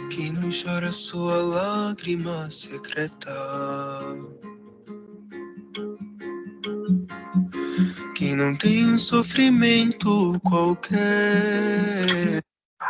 Que não chora sua lágrima secreta, que não tem um sofrimento qualquer.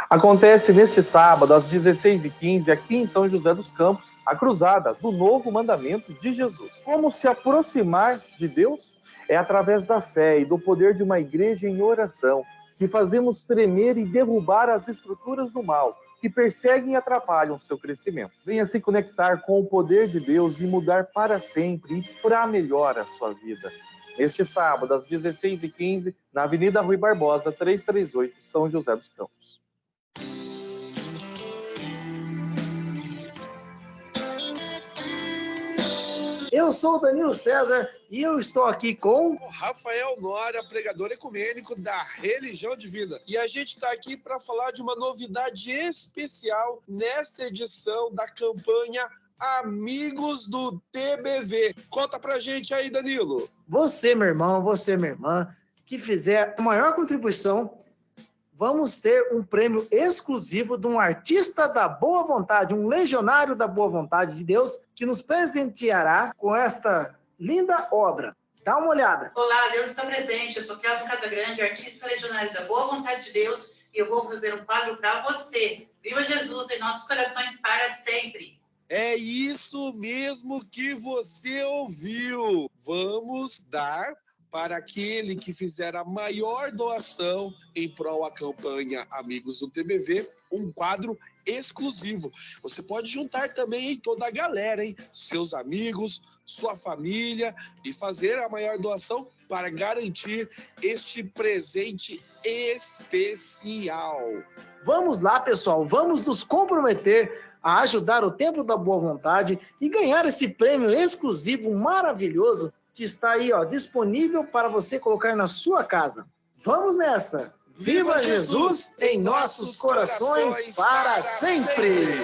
Acontece neste sábado, às 16h15, aqui em São José dos Campos, a cruzada do Novo Mandamento de Jesus. Como se aproximar de Deus? É através da fé e do poder de uma igreja em oração que fazemos tremer e derrubar as estruturas do mal que perseguem e atrapalham o seu crescimento. Venha se conectar com o poder de Deus e mudar para sempre e para melhor a sua vida. Este sábado, às 16h15, na Avenida Rui Barbosa, 338, São José dos Campos. Eu sou o Danilo César e eu estou aqui com o Rafael Nora, pregador ecumênico da Religião de Vida. E a gente está aqui para falar de uma novidade especial nesta edição da campanha Amigos do TBV. Conta pra gente aí, Danilo. Você, meu irmão, você, minha irmã, que fizer a maior contribuição, vamos ter um prêmio exclusivo de um artista da boa vontade, um legionário da boa vontade de Deus, que nos presenteará com esta linda obra. Dá uma olhada. Olá, Deus está presente. Eu sou Kelvin Casagrande, artista legionário da boa vontade de Deus, e eu vou fazer um quadro para você. Viva Jesus em nossos corações para sempre. É isso mesmo que você ouviu. Vamos dar para aquele que fizer a maior doação em prol à campanha Amigos do TBV, um quadro exclusivo. Você pode juntar também toda a galera, hein? Seus amigos, sua família, e fazer a maior doação para garantir este presente especial. Vamos lá, pessoal, vamos nos comprometer a ajudar o Templo da Boa Vontade e ganhar esse prêmio exclusivo maravilhoso que está aí, ó, disponível para você colocar na sua casa. Vamos nessa! Viva Jesus em nossos corações para sempre!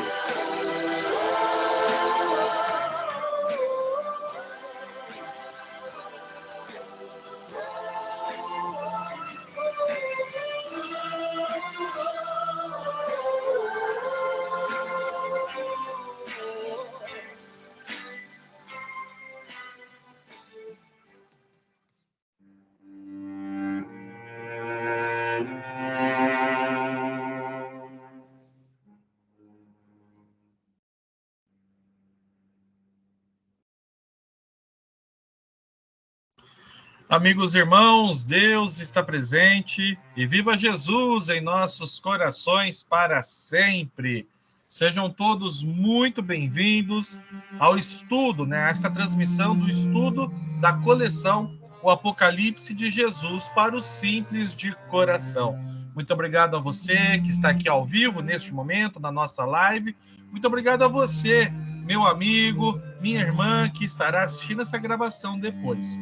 Amigos e irmãos, Deus está presente e viva Jesus em nossos corações para sempre. Sejam todos muito bem-vindos ao estudo, a essa transmissão do estudo da coleção O Apocalipse de Jesus para os simples de coração. Muito obrigado a você que está aqui ao vivo neste momento, na nossa live. Muito obrigado a você, meu amigo, minha irmã, que estará assistindo essa gravação depois.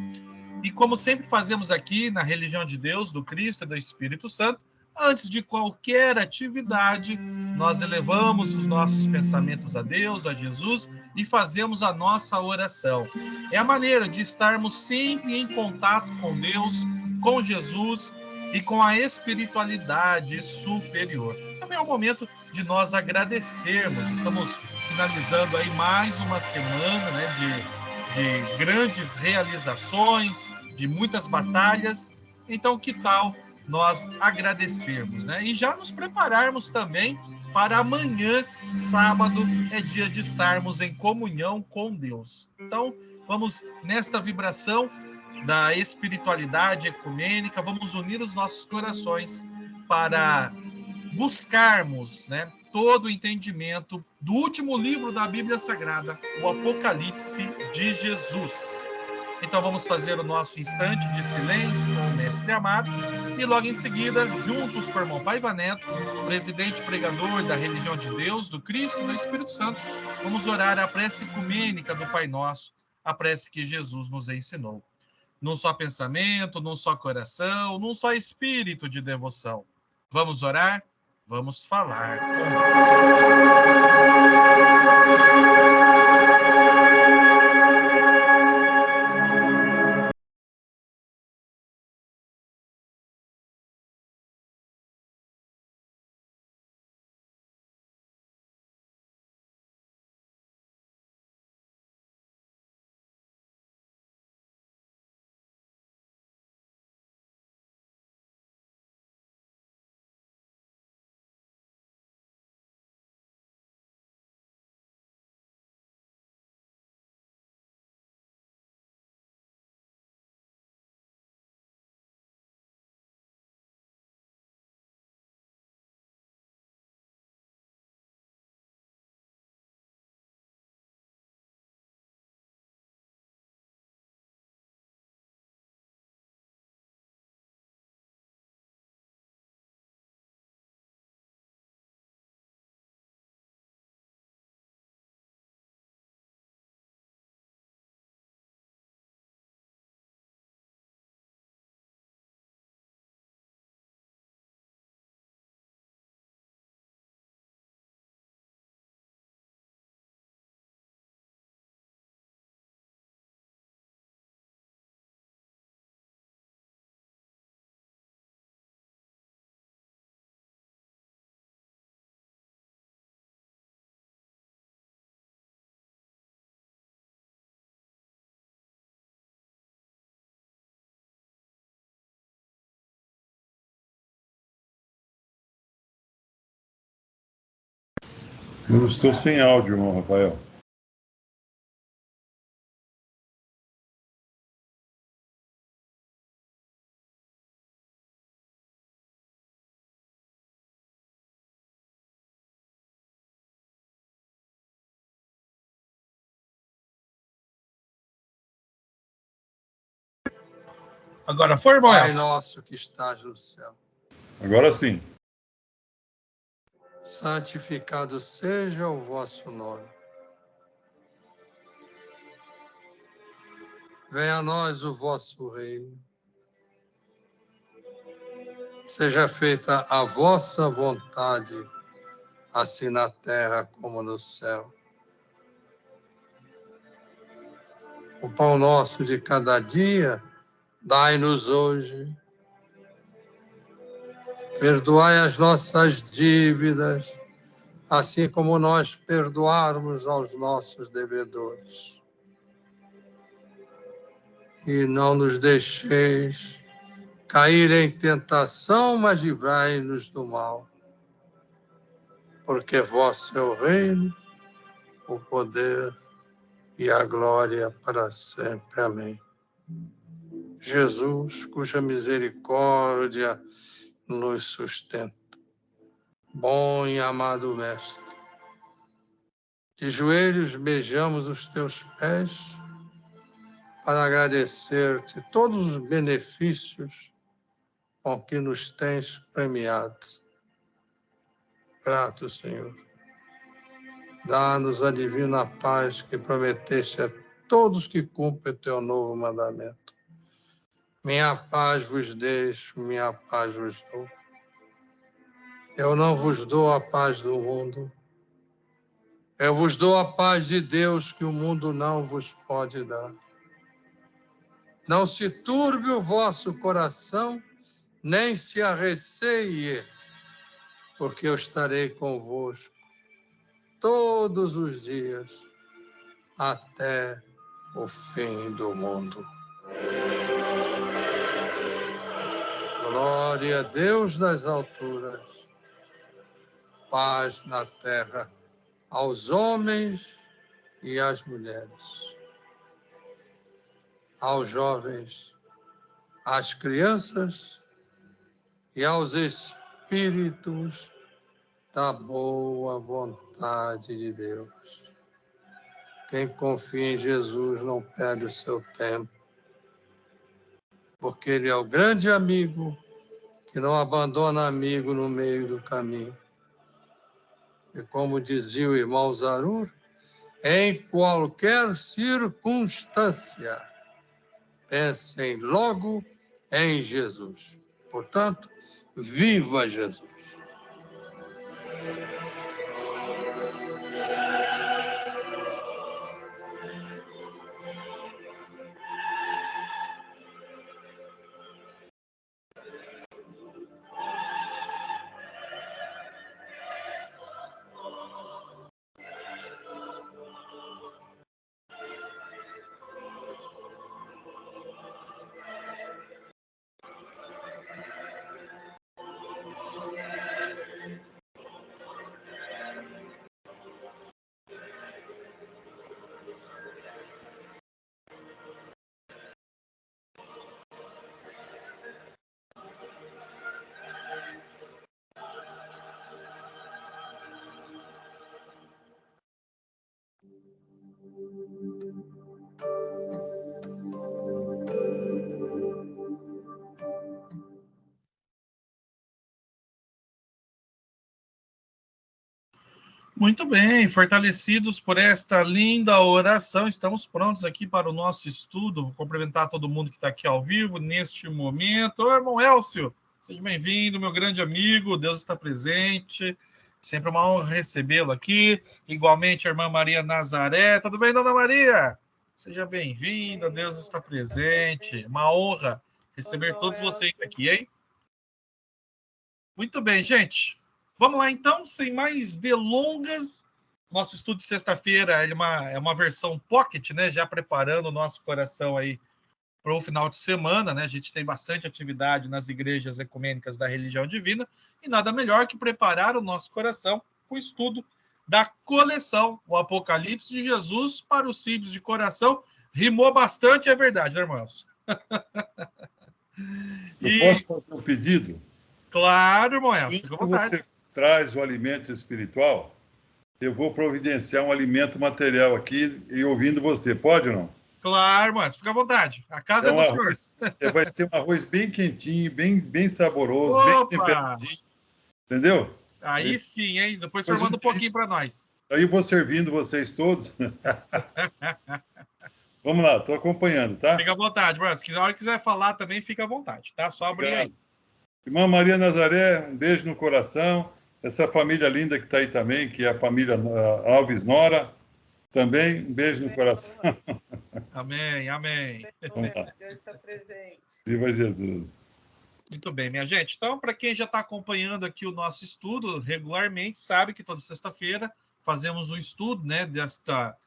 E como sempre fazemos aqui na Religião de Deus, do Cristo e do Espírito Santo, antes de qualquer atividade, nós elevamos os nossos pensamentos a Deus, a Jesus, e fazemos a nossa oração. É a maneira de estarmos sempre em contato com Deus, com Jesus e com a espiritualidade superior. Também é o momento de nós agradecermos. Estamos finalizando aí mais uma semana, de grandes realizações, de muitas batalhas. Então, que tal nós agradecermos, E já nos prepararmos também para amanhã, sábado, é dia de estarmos em comunhão com Deus. Então, vamos nesta vibração da espiritualidade ecumênica, vamos unir os nossos corações para buscarmos, todo o entendimento do último livro da Bíblia Sagrada, o Apocalipse de Jesus. Então vamos fazer o nosso instante de silêncio com o Mestre Amado e logo em seguida, juntos com o irmão Paiva Neto, presidente e pregador da Religião de Deus, do Cristo e do Espírito Santo, vamos orar a prece ecumênica do Pai Nosso, a prece que Jesus nos ensinou. Num só pensamento, num só coração, num só espírito de devoção. Vamos orar? Vamos falar com Deus. Eu estou sem áudio, irmão Rafael. Agora foi, irmão Pai Elcio? nosso que estás no céu, Agora sim. santificado seja o vosso nome. Venha a nós o vosso reino. Seja feita a vossa vontade, assim na terra como no céu. O pão nosso de cada dia, dai-nos hoje. Perdoai as nossas dívidas, assim como nós perdoarmos aos nossos devedores. E não nos deixeis cair em tentação, mas livrai-nos do mal. Porque vosso é o reino, o poder e a glória para sempre. Amém. Jesus, cuja misericórdia nos sustenta. Bom e amado Mestre, de joelhos beijamos os teus pés para agradecer-te todos os benefícios com que nos tens premiado. Grato, Senhor. Dá-nos a divina paz que prometeste a todos que cumprem teu novo mandamento. Minha paz vos deixo, minha paz vos dou. Eu não vos dou a paz do mundo. Eu vos dou a paz de Deus que o mundo não vos pode dar. Não se turbe o vosso coração, nem se arreceie, porque eu estarei convosco todos os dias, até o fim do mundo. Glória a Deus nas alturas, paz na terra, aos homens e às mulheres, aos jovens, às crianças e aos espíritos da boa vontade de Deus. Quem confia em Jesus não perde o seu tempo, porque Ele é o grande amigo que não abandona amigo no meio do caminho. E como dizia o irmão Zarur, em qualquer circunstância, pensem logo em Jesus. Portanto, viva Jesus! Muito bem, fortalecidos por esta linda oração, estamos prontos aqui para o nosso estudo. Vou cumprimentar todo mundo que está aqui ao vivo neste momento. Ô, irmão Elcio, seja bem-vindo, meu grande amigo, Deus está presente, sempre uma honra recebê-lo aqui. Igualmente a irmã Maria Nazaré, tudo bem, dona Maria? Seja bem-vinda, Deus está presente, uma honra receber todos vocês aqui, hein? Muito bem, gente. Vamos lá, então, sem mais delongas. Nosso estudo de sexta-feira é uma versão pocket, né? Já preparando o nosso coração aí para o final de semana, né? A gente tem bastante atividade nas igrejas ecumênicas da religião divina e nada melhor que preparar o nosso coração com o estudo da coleção O Apocalipse de Jesus para os Sírios de Coração. Rimou bastante, é verdade, né, irmãos? Eu posso fazer um pedido? Claro, irmão Elcio, fica à Quando vontade. você traz o alimento espiritual, eu vou providenciar um alimento material aqui e ouvindo você. Pode ou não? Claro, irmão Elcio, fica à vontade. A casa é do senhor. Arroz, vai ser um arroz bem quentinho, bem saboroso, Opa! bem temperadinho. Entendeu? Aí sim, hein? Depois o senhor manda um pouquinho para nós. Aí eu vou servindo vocês todos. Vamos lá, estou acompanhando, tá? Fica à vontade, irmão. Se a hora que quiser falar também, fica à vontade, tá? Só abrir aí. Irmã Maria Nazaré, um beijo no coração. Essa família linda que está aí também, que é a família Alves Nora, também um beijo no coração. Amém, amém. Vamos lá. Deus está presente. Viva Jesus. Muito bem, minha gente. Então, para quem já está acompanhando aqui o nosso estudo regularmente, sabe que toda sexta-feira fazemos um estudo, né, desta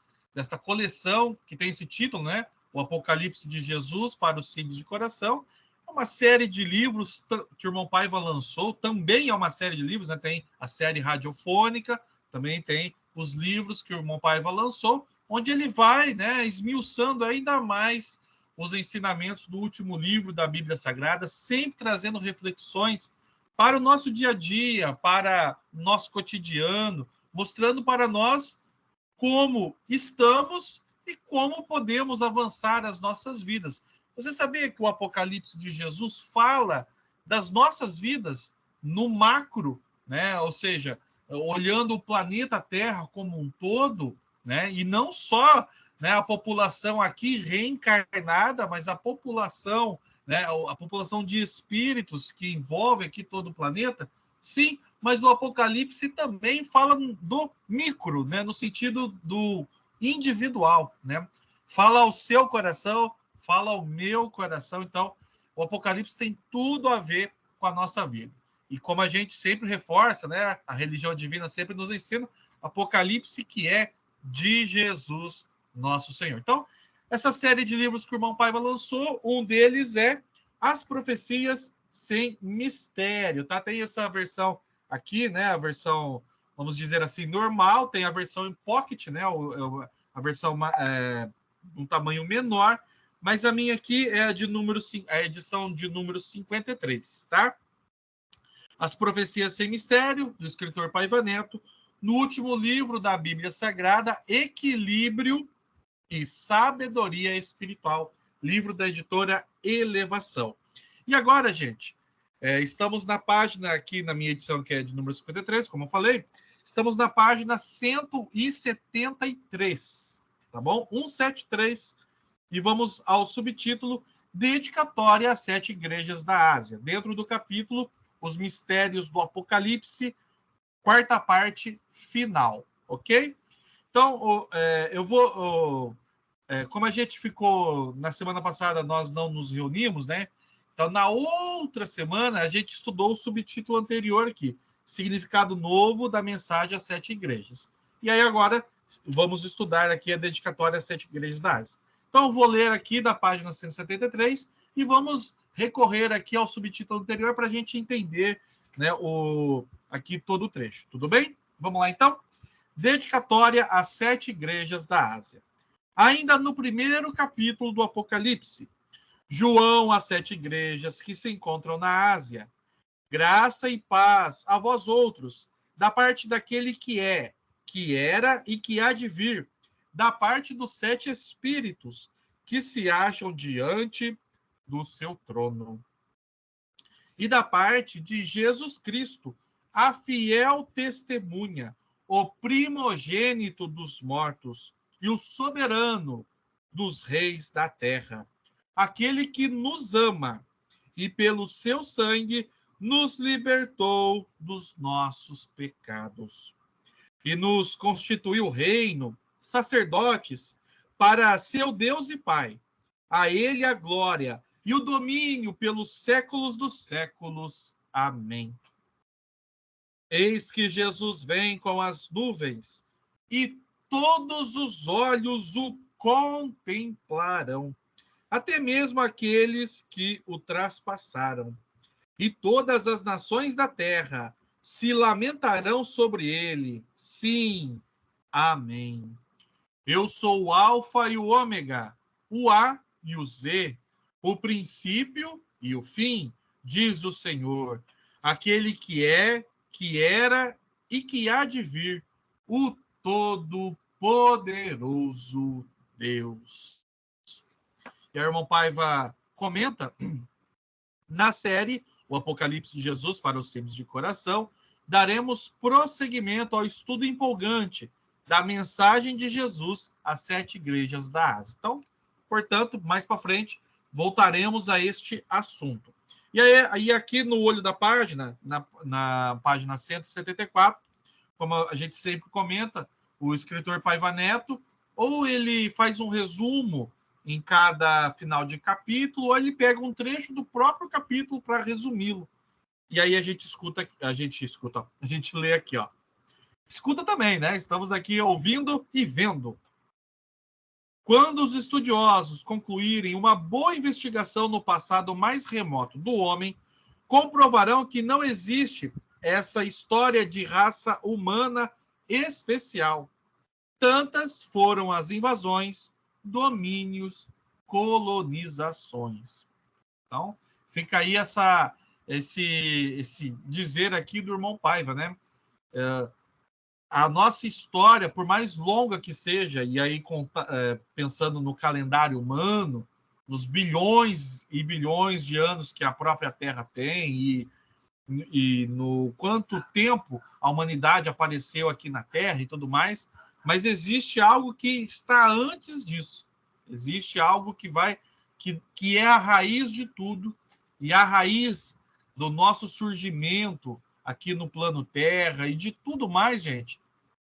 coleção que tem esse título, né, O Apocalipse de Jesus para os Sírios de Coração. É uma série de livros que o irmão Paiva lançou. Também é uma série de livros, né? Tem a série radiofônica, também tem os livros que o irmão Paiva lançou, onde ele vai, né, esmiuçando ainda mais os ensinamentos do último livro da Bíblia Sagrada, sempre trazendo reflexões para o nosso dia a dia, para o nosso cotidiano, mostrando para nós como estamos e como podemos avançar as nossas vidas. Você sabia que o Apocalipse de Jesus fala das nossas vidas no macro, né? Ou seja, olhando o planeta Terra como um todo, né? E não só, né, a população aqui reencarnada, mas a população, né, a população de espíritos que envolve aqui todo o planeta, sim, mas o Apocalipse também fala do micro, né, no sentido do individual, né? Fala ao seu coração, fala ao meu coração. Então, o Apocalipse tem tudo a ver com a nossa vida. E como a gente sempre reforça, né, a religião divina sempre nos ensina, Apocalipse que é de Jesus, nosso Senhor. Então, essa série de livros que o irmão Paiva lançou, um deles é As Profecias Sem Mistério, tá? Tem essa versão aqui, né, a versão, vamos dizer assim, normal, tem a versão em pocket, né, a versão um tamanho menor, mas a minha aqui é a edição de número 53, tá? As Profecias Sem Mistério, do escritor Paiva Neto, no último livro da Bíblia Sagrada, Equilíbrio e Sabedoria Espiritual, livro da editora Elevação. E agora, gente, estamos na página, aqui na minha edição, que é de número 53, como eu falei, estamos na página 173, tá bom? 173, e vamos ao subtítulo Dedicatória às 7 Igrejas da Ásia, dentro do capítulo Os Mistérios do Apocalipse, quarta parte final, ok? Então, eu vou... como a gente ficou... Na semana passada, nós não nos reunimos, né? Então, na outra semana, a gente estudou o subtítulo anterior aqui, Significado Novo da Mensagem às 7 Igrejas. E aí, agora, vamos estudar aqui a dedicatória às 7 Igrejas da Ásia. Então, eu vou ler aqui da página 173 e vamos recorrer aqui ao subtítulo anterior para a gente entender, né, aqui todo o trecho. Tudo bem? Vamos lá, então? Dedicatória às 7 Igrejas da Ásia. Ainda no primeiro capítulo do Apocalipse, João às 7 igrejas que se encontram na Ásia. Graça e paz a vós outros, da parte daquele que é, que era e que há de vir, da parte dos 7 espíritos que se acham diante do seu trono. E da parte de Jesus Cristo, a fiel testemunha, o primogênito dos mortos e o soberano dos reis da terra, aquele que nos ama e pelo seu sangue nos libertou dos nossos pecados e nos constituiu reino, sacerdotes, para seu Deus e Pai. A ele a glória e o domínio pelos séculos dos séculos. Amém. Eis que Jesus vem com as nuvens, e todos os olhos o contemplarão, até mesmo aqueles que o traspassaram. E todas as nações da terra se lamentarão sobre ele. Sim, amém. Eu sou o Alfa e o Ômega, o A e o Z, o princípio e o fim, diz o Senhor, aquele que é, que era e que há de vir, o Todo-Poderoso Deus. E a irmã Paiva comenta, na série O Apocalipse de Jesus para os Simples de Coração, daremos prosseguimento ao estudo empolgante da mensagem de Jesus às 7 igrejas da Ásia. Então, portanto, mais para frente, voltaremos a este assunto. E aí aqui no olho da página, na página 174, como a gente sempre comenta, o escritor Paiva Neto, ou ele faz um resumo em cada final de capítulo, ou ele pega um trecho do próprio capítulo para resumi-lo. E aí a gente lê aqui, ó. Escuta também, né? Estamos aqui ouvindo e vendo. Quando os estudiosos concluírem uma boa investigação no passado mais remoto do homem, comprovarão que não existe essa história de raça humana especial. Tantas foram as invasões, domínios, colonizações. Então, fica aí esse dizer aqui do irmão Paiva, né? A nossa história, por mais longa que seja, e aí pensando no calendário humano, nos bilhões e bilhões de anos que a própria Terra tem, e no quanto tempo a humanidade apareceu aqui na Terra e tudo mais, mas existe algo que está antes disso. Existe algo que é a raiz de tudo, e a raiz do nosso surgimento aqui no plano Terra e de tudo mais, gente,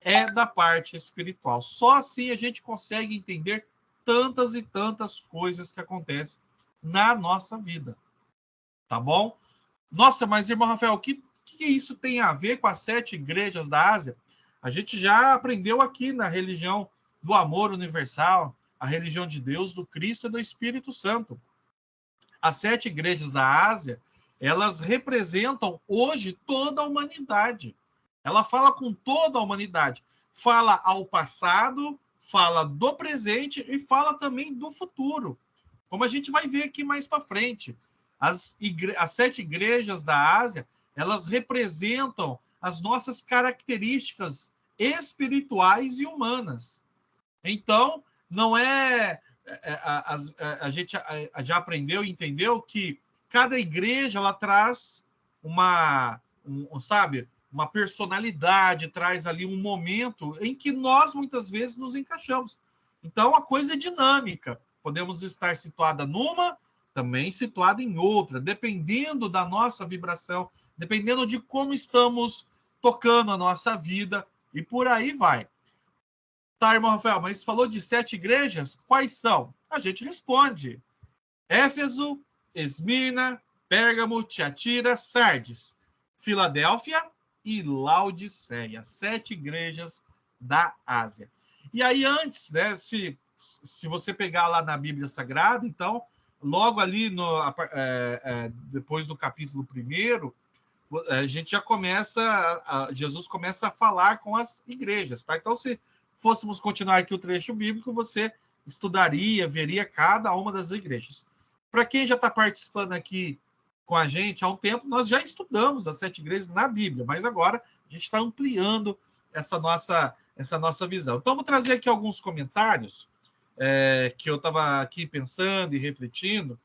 é da parte espiritual. Só assim a gente consegue entender tantas e tantas coisas que acontecem na nossa vida. Tá bom? Nossa, mas, irmão Rafael, o que isso tem a ver com as 7 igrejas da Ásia? A gente já aprendeu aqui na religião do amor universal, a religião de Deus, do Cristo e do Espírito Santo. As 7 igrejas da Ásia, elas representam hoje toda a humanidade. Ela fala com toda a humanidade. Fala ao passado, fala do presente e fala também do futuro. Como a gente vai ver aqui mais para frente. As 7 igrejas da Ásia, elas representam as nossas características espirituais e humanas. Então, não a gente já aprendeu e entendeu que cada igreja ela traz uma personalidade, traz ali um momento em que nós muitas vezes nos encaixamos. Então, a coisa é dinâmica. Podemos estar situada numa, também situada em outra, dependendo da nossa vibração, dependendo de como estamos tocando a nossa vida, e por aí vai. Tá, irmão Rafael, mas falou de 7 igrejas? Quais são? A gente responde. Éfeso, Esmirna, Pérgamo, Tiatira, Sardes, Filadélfia e Laodiceia. 7 igrejas da Ásia. E aí antes, né, se você pegar lá na Bíblia Sagrada, então, logo ali, depois do capítulo 1, a gente já Jesus começa a falar com as igrejas, tá? Então, se fôssemos continuar aqui o trecho bíblico, você estudaria, veria cada uma das igrejas. Para quem já está participando aqui com a gente há um tempo, nós já estudamos as 7 igrejas na Bíblia, mas agora a gente está ampliando essa nossa visão. Então, vou trazer aqui alguns comentários que eu estava aqui pensando e refletindo.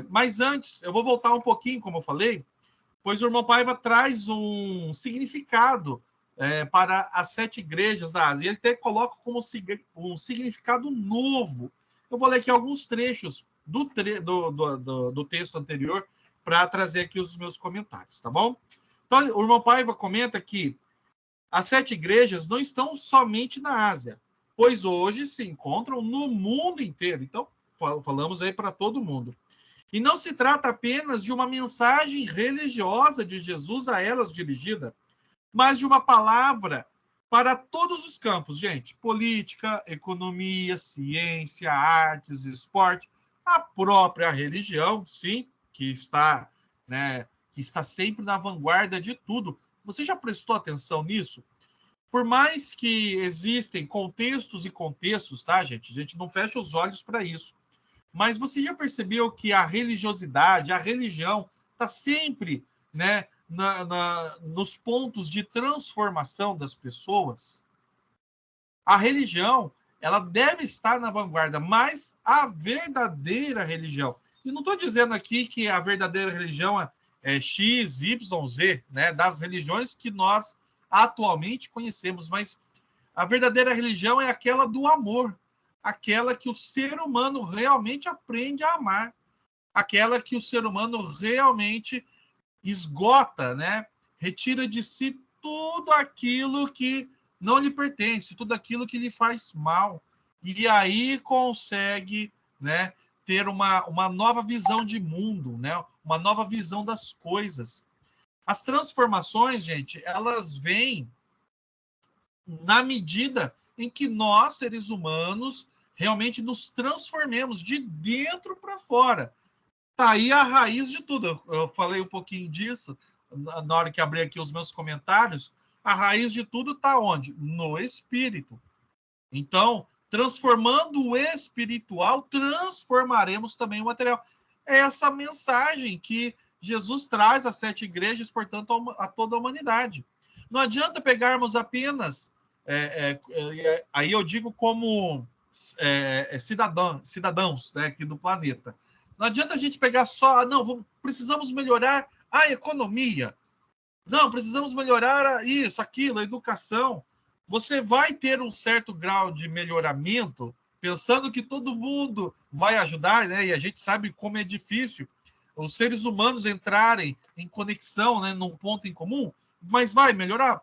Mas antes, eu vou voltar um pouquinho, como eu falei, pois o irmão Paiva traz um significado para as 7 igrejas da Ásia. Ele até coloca como um significado novo. Eu vou ler aqui alguns trechos do texto anterior para trazer aqui os meus comentários, tá bom? Então, o irmão Paiva comenta que as 7 igrejas não estão somente na Ásia, pois hoje se encontram no mundo inteiro. Então, falamos aí para todo mundo. E não se trata apenas de uma mensagem religiosa de Jesus a elas dirigida, mas de uma palavra para todos os campos, gente. Política, economia, ciência, artes, esporte, a própria religião, sim, que está, né, que está sempre na vanguarda de tudo. Você já prestou atenção nisso? Por mais que existem contextos e contextos, tá, gente? A gente não fecha os olhos para isso. Mas você já percebeu que a religiosidade, a religião, está sempre, né, nos pontos de transformação das pessoas? A religião, ela deve estar na vanguarda, mas a verdadeira religião. E não estou dizendo aqui que a verdadeira religião é X, Y, Z, né, das religiões que nós atualmente conhecemos, mas a verdadeira religião é aquela do amor, aquela que o ser humano realmente aprende a amar, aquela que o ser humano realmente esgota, né, retira de si tudo aquilo que não lhe pertence, tudo aquilo que lhe faz mal, e aí consegue, né, ter uma nova visão de mundo, né, uma nova visão das coisas. As transformações, gente, elas vêm na medida em que nós, seres humanos, realmente nos transformemos de dentro para fora. Tá aí a raiz de tudo. Eu falei um pouquinho disso na hora que abri aqui os meus comentários. A raiz de tudo está onde? No espírito. Então, transformando o espiritual, transformaremos também o material. É essa mensagem que Jesus traz às 7 igrejas, portanto, a toda a humanidade. Não adianta pegarmos apenas, aí eu digo como cidadãos, né, aqui do planeta. Não adianta a gente pegar só, precisamos melhorar a economia. Não, precisamos melhorar isso, aquilo, a educação. Você vai ter um certo grau de melhoramento, pensando que todo mundo vai ajudar, né? E a gente sabe como é difícil os seres humanos entrarem em conexão, né, num ponto em comum, mas vai melhorar?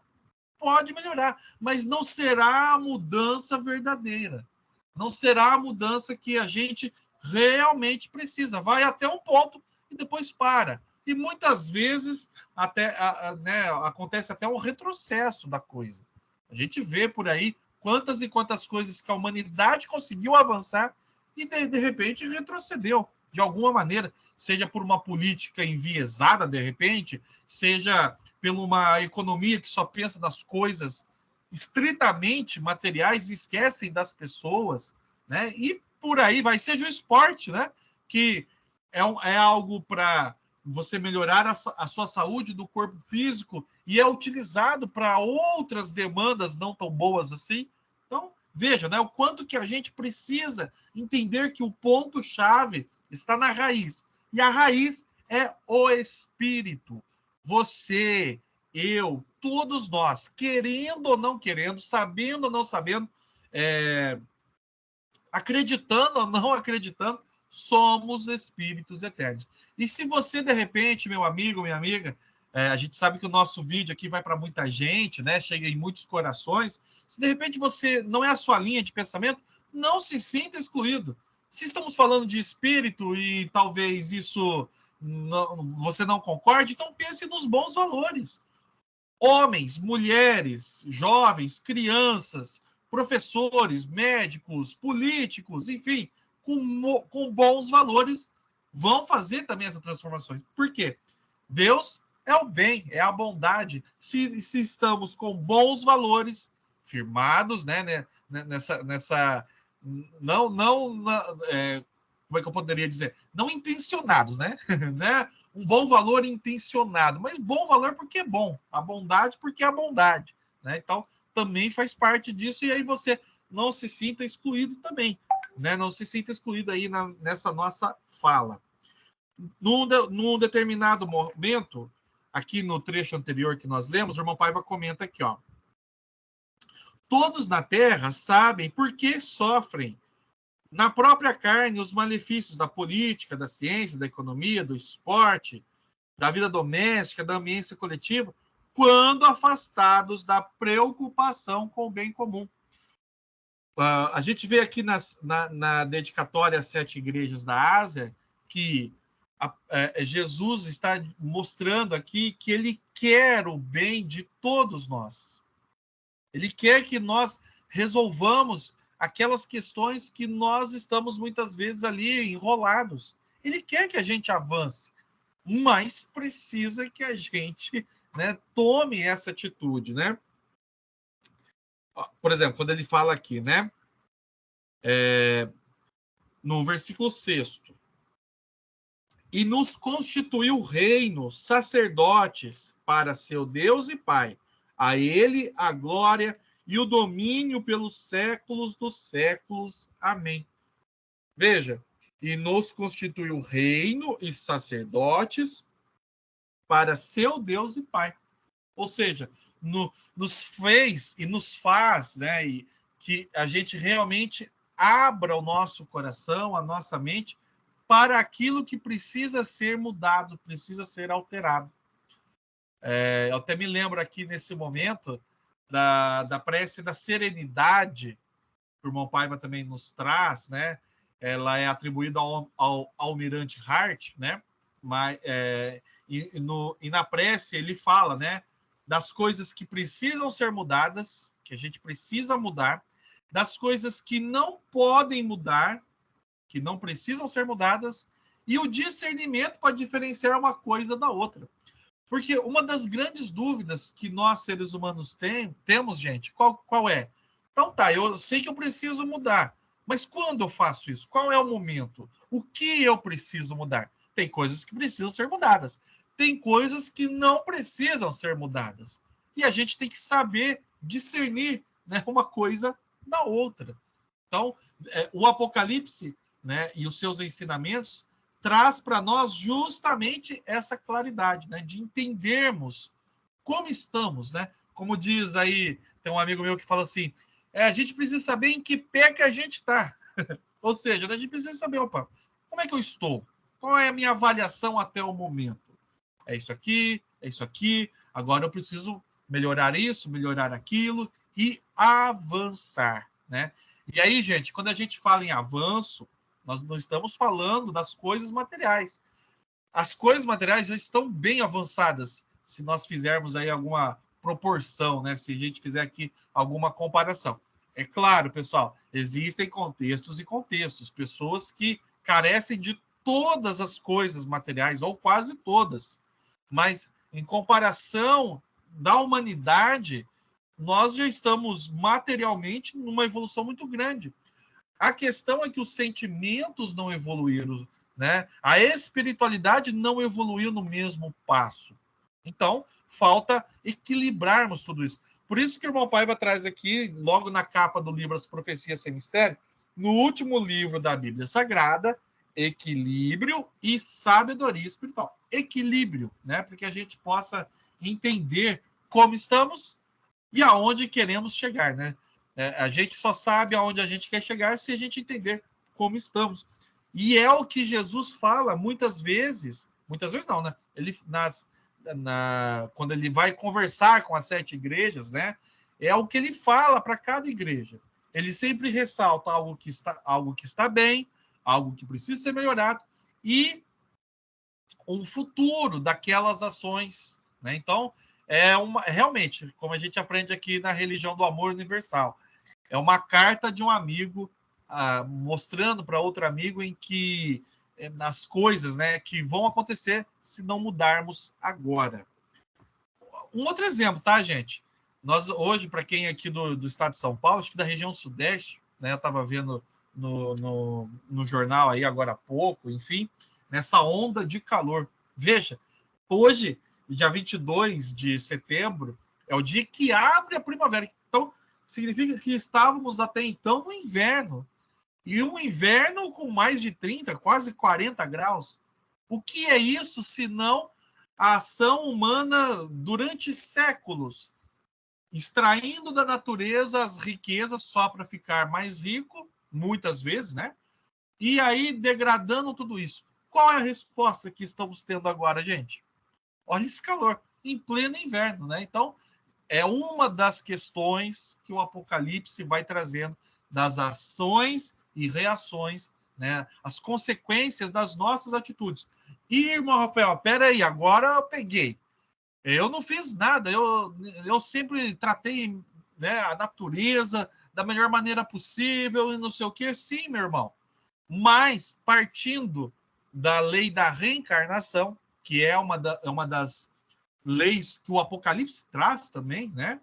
Pode melhorar, mas não será a mudança verdadeira. Não será a mudança que a gente realmente precisa. Vai até um ponto e depois para. E muitas vezes até, né, acontece até um retrocesso da coisa. A gente vê por aí quantas e quantas coisas que a humanidade conseguiu avançar e, de repente, retrocedeu de alguma maneira, seja por uma política enviesada, de repente, seja por uma economia que só pensa nas coisas estritamente materiais e esquecem das pessoas, né? E por aí vai, seja o esporte, né? Que é algo para você melhorar a sua saúde do corpo físico e é utilizado para outras demandas não tão boas assim. Então, veja, né, o quanto que a gente precisa entender que o ponto-chave está na raiz. E a raiz é o espírito. Você, eu, todos nós, querendo ou não querendo, sabendo ou não sabendo, acreditando ou não acreditando, somos espíritos eternos. E se você, de repente, meu amigo, minha amiga, a gente sabe que o nosso vídeo aqui vai para muita gente, né? Chega em muitos corações. Se de repente você não é a sua linha de pensamento, não se sinta excluído. Se estamos falando de espírito e talvez isso você não concorde, então pense nos bons valores. Homens, mulheres, jovens, crianças, professores, médicos, políticos, enfim, com bons valores, vão fazer também essas transformações. Por quê? Deus é o bem, é a bondade. Se estamos com bons valores, firmados, né, nessa como é que eu poderia dizer? Não intencionados, né? né? Um bom valor intencionado, mas bom valor porque é bom, a bondade porque é a bondade, né? Então, também faz parte disso, e aí você não se sinta excluído também, né? Não se sinta excluído aí nessa nossa fala. Num determinado momento, aqui no trecho anterior que nós lemos, o irmão Paiva comenta aqui, ó. Todos na Terra sabem por que sofrem na própria carne os malefícios da política, da ciência, da economia, do esporte, da vida doméstica, da ambiência coletiva, quando afastados da preocupação com o bem comum. A gente vê aqui na dedicatória às 7 igrejas da Ásia que Jesus está mostrando aqui que ele quer o bem de todos nós. Ele quer que nós resolvamos aquelas questões que nós estamos muitas vezes ali enrolados. Ele quer que a gente avance. mas precisa que a gente, né, tome essa atitude, né? Por exemplo, quando ele fala aqui, né, no versículo 6º, e nos constituiu reino, sacerdotes para seu Deus e Pai. A ele a glória e o domínio pelos séculos dos séculos. Amém. Veja, e nos constituiu reino e sacerdotes para seu Deus e Pai. Ou seja, nos fez e nos faz, né, e que a gente realmente abra o nosso coração, a nossa mente, para aquilo que precisa ser mudado, precisa ser alterado. Eu até me lembro aqui nesse momento da prece da serenidade, que o irmão Paiva também nos traz, né? Ela é atribuída ao almirante Hart, né? Mas, e na prece ele fala, né, das coisas que precisam ser mudadas, que a gente precisa mudar, das coisas que não podem mudar, que não precisam ser mudadas, e o discernimento para diferenciar uma coisa da outra. Porque uma das grandes dúvidas que nós, seres humanos, temos, gente, qual é? Então tá, eu sei que eu preciso mudar, mas quando eu faço isso? Qual é o momento? O que eu preciso mudar? Tem coisas que precisam ser mudadas. Tem coisas que não precisam ser mudadas. E a gente tem que saber discernir, né, uma coisa da outra. Então, o Apocalipse, né, e os seus ensinamentos traz para nós justamente essa claridade, né, de entendermos como estamos, né? Como diz aí, tem um amigo meu que fala assim, a gente precisa saber em que pé que a gente está. Ou seja, a gente precisa saber, opa, como é que eu estou? Qual é a minha avaliação até o momento? É isso aqui, agora eu preciso melhorar isso, melhorar aquilo e avançar, né? E aí, gente, quando a gente fala em avanço, nós não estamos falando das coisas materiais. As coisas materiais já estão bem avançadas, se nós fizermos aí alguma proporção, né? Se a gente fizer aqui alguma comparação. É claro, pessoal, existem contextos e contextos, pessoas que carecem de todas as coisas materiais, ou quase todas. Mas, em comparação da humanidade, nós já estamos materialmente numa evolução muito grande. A questão é que os sentimentos não evoluíram, né? A espiritualidade não evoluiu no mesmo passo. Então, falta equilibrarmos tudo isso. Por isso que o irmão Paiva traz aqui, logo na capa do livro As Profecias Sem Mistério, no último livro da Bíblia Sagrada, equilíbrio e sabedoria espiritual. Equilíbrio, né? Para que a gente possa entender como estamos e aonde queremos chegar, né? A gente só sabe aonde a gente quer chegar se a gente entender como estamos. E é o que Jesus fala muitas vezes não, né? Ele, quando ele vai conversar com as 7 igrejas, né? É o que ele fala para cada igreja. Ele sempre ressalta algo que está bem, algo que precisa ser melhorado e um futuro daquelas ações, né? Então, realmente, como a gente aprende aqui na religião do amor universal, é uma carta de um amigo mostrando para outro amigo em que nas coisas, né, que vão acontecer se não mudarmos agora. Um outro exemplo, tá, gente? Nós hoje, para quem é aqui do estado de São Paulo, acho que da região sudeste, né, eu estava vendo no jornal aí agora há pouco, enfim, nessa onda de calor. Veja, hoje, dia 22 de setembro, é o dia que abre a primavera. Então, significa que estávamos até então no inverno. E um inverno com mais de 30, quase 40 graus. O que é isso, senão a ação humana durante séculos, extraindo da natureza as riquezas só para ficar mais rico, muitas vezes, né? E aí degradando tudo isso. Qual é a resposta que estamos tendo agora, gente? Olha esse calor, em pleno inverno, né? Então, é uma das questões que o Apocalipse vai trazendo das ações e reações, né? As consequências das nossas atitudes. E, irmão Rafael, peraí, agora eu peguei. Eu não fiz nada, eu sempre tratei, né, a natureza da melhor maneira possível e não sei o quê. Sim, meu irmão. Mas, partindo da lei da reencarnação, que é uma das leis que o Apocalipse traz também, né?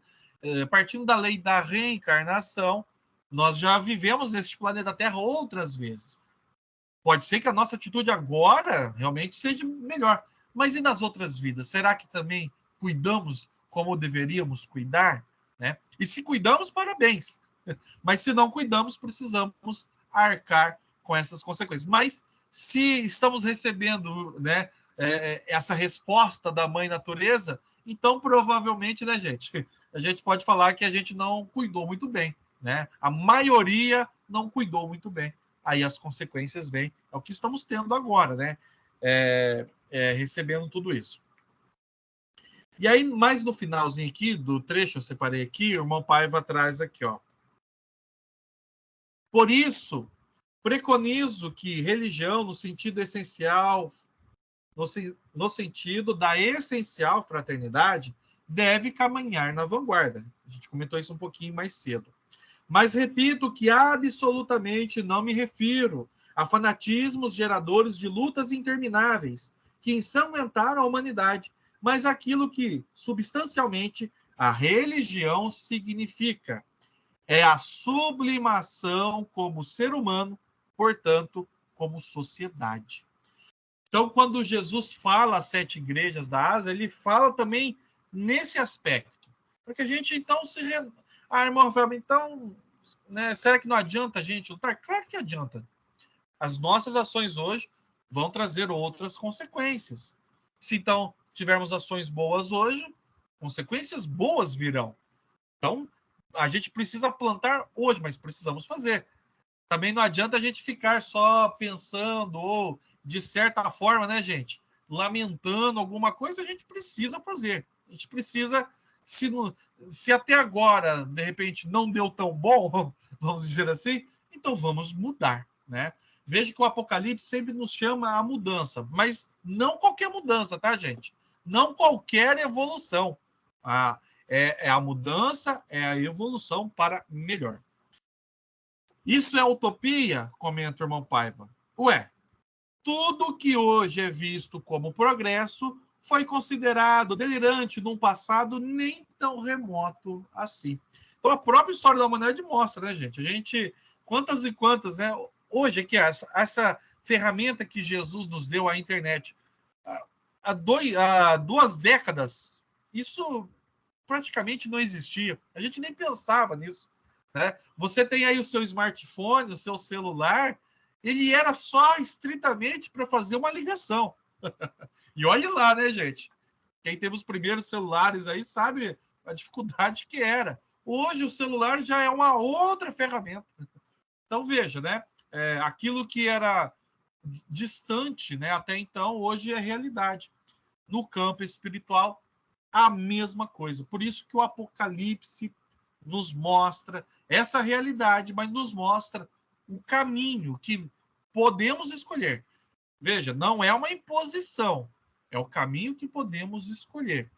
Partindo da lei da reencarnação, nós já vivemos neste planeta Terra outras vezes. Pode ser que a nossa atitude agora realmente seja melhor, mas e nas outras vidas? Será que também cuidamos como deveríamos cuidar? Né? E se cuidamos, parabéns. Mas se não cuidamos, precisamos arcar com essas consequências. Mas se estamos recebendo, né, essa resposta da mãe natureza, então provavelmente, né, gente, a gente pode falar que a gente não cuidou muito bem, né? A maioria não cuidou muito bem. Aí as consequências vêm, é o que estamos tendo agora, né? Recebendo tudo isso. E aí, mais no finalzinho aqui do trecho, eu separei aqui, o irmão Paiva traz aqui, ó. Por isso, preconizo que religião, no sentido essencial, no sentido da essencial fraternidade, deve caminhar na vanguarda. A gente comentou isso um pouquinho mais cedo. Mas repito que absolutamente não me refiro a fanatismos geradores de lutas intermináveis que ensanguentaram a humanidade, mas aquilo que, substancialmente, a religião significa. É a sublimação como ser humano, portanto, como sociedade. Então, quando Jesus fala às 7 igrejas da Ásia, ele fala também nesse aspecto. Porque a gente, então, irmão Rafael, então, né, será que não adianta a gente lutar? Claro que adianta. As nossas ações hoje vão trazer outras consequências. Se, então, tivermos ações boas hoje, consequências boas virão. Então, a gente precisa plantar hoje, mas precisamos fazer. Também não adianta a gente ficar só pensando ou, de certa forma, né, gente, lamentando alguma coisa, a gente precisa fazer. A gente precisa, se até agora, de repente, não deu tão bom, vamos dizer assim, então vamos mudar, né? Veja que o Apocalipse sempre nos chama a mudança, mas não qualquer mudança, tá, gente? Não qualquer evolução. A mudança, é a evolução para melhor. Isso é utopia? Comenta o irmão Paiva. Ué, tudo que hoje é visto como progresso foi considerado delirante num passado nem tão remoto assim. Então, a própria história da humanidade mostra, né, gente? A gente, quantas e quantas, né? Hoje, aqui, essa ferramenta que Jesus nos deu, a internet, há 2 décadas, isso praticamente não existia. A gente nem pensava nisso. Né? Você tem aí o seu smartphone, o seu celular, ele era só estritamente para fazer uma ligação. E olhe lá, né, gente? Quem teve os primeiros celulares aí sabe a dificuldade que era. Hoje o celular já é uma outra ferramenta. Então, veja, né? Aquilo que era distante, né, até então, hoje é realidade. No campo espiritual, a mesma coisa. Por isso que o Apocalipse nos mostra essa realidade, mas nos mostra o caminho que podemos escolher. Veja, não é uma imposição, é o caminho que podemos escolher.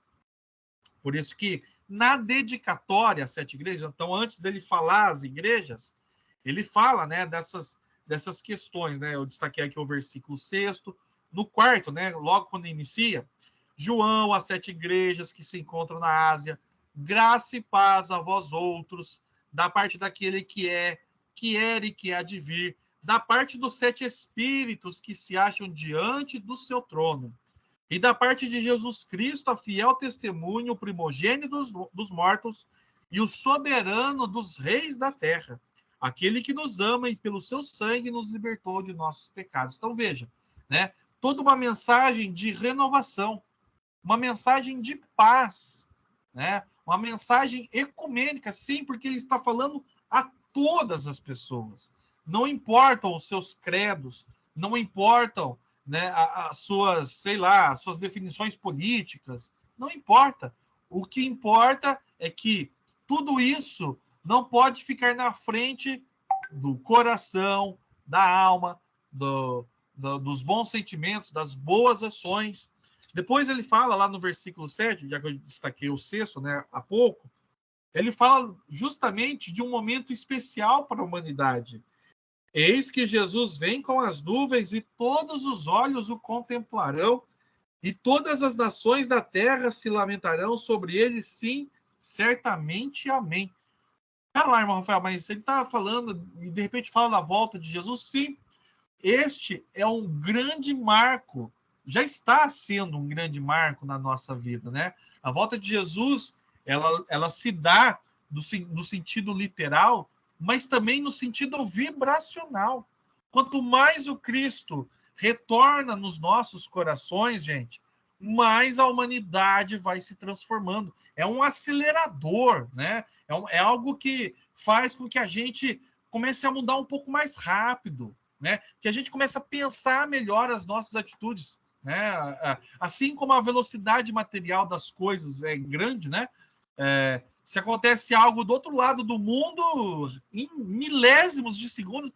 Por isso que na dedicatória às 7 igrejas, então antes dele falar às igrejas, ele fala, né, dessas questões, né? Eu destaquei aqui o versículo 6º, no 4º, né, logo quando inicia, João, as 7 igrejas que se encontram na Ásia, graça e paz a vós outros, da parte daquele que era e que há de vir, da parte dos 7 espíritos que se acham diante do seu trono, e da parte de Jesus Cristo, a fiel testemunho, o primogênito dos mortos e o soberano dos reis da terra, aquele que nos ama e pelo seu sangue nos libertou de nossos pecados. Então veja, né, toda uma mensagem de renovação, uma mensagem de paz, né? Uma mensagem ecumênica, sim, porque ele está falando a todas as pessoas. Não importam os seus credos, não importam, né, as suas, sei lá, as suas definições políticas, não importa. O que importa é que tudo isso não pode ficar na frente do coração, da alma, dos bons sentimentos, das boas ações. Depois ele fala lá no versículo 7, já que eu destaquei o 6º, né, há pouco, ele fala justamente de um momento especial para a humanidade. Eis que Jesus vem com as nuvens e todos os olhos o contemplarão e todas as nações da terra se lamentarão sobre ele, sim, certamente, amém. Pera lá, irmão Rafael, mas ele está falando, e de repente fala da volta de Jesus, sim. Este é um grande marco, já está sendo um grande marco na nossa vida, né? A volta de Jesus, ela se dá no sentido literal, mas também no sentido vibracional. Quanto mais o Cristo retorna nos nossos corações, gente, mais a humanidade vai se transformando. É um acelerador, né? É algo que faz com que a gente comece a mudar um pouco mais rápido, né? Que a gente comece a pensar melhor as nossas atitudes, né? Assim como a velocidade material das coisas é grande, né? Se acontece algo do outro lado do mundo, em milésimos de segundos,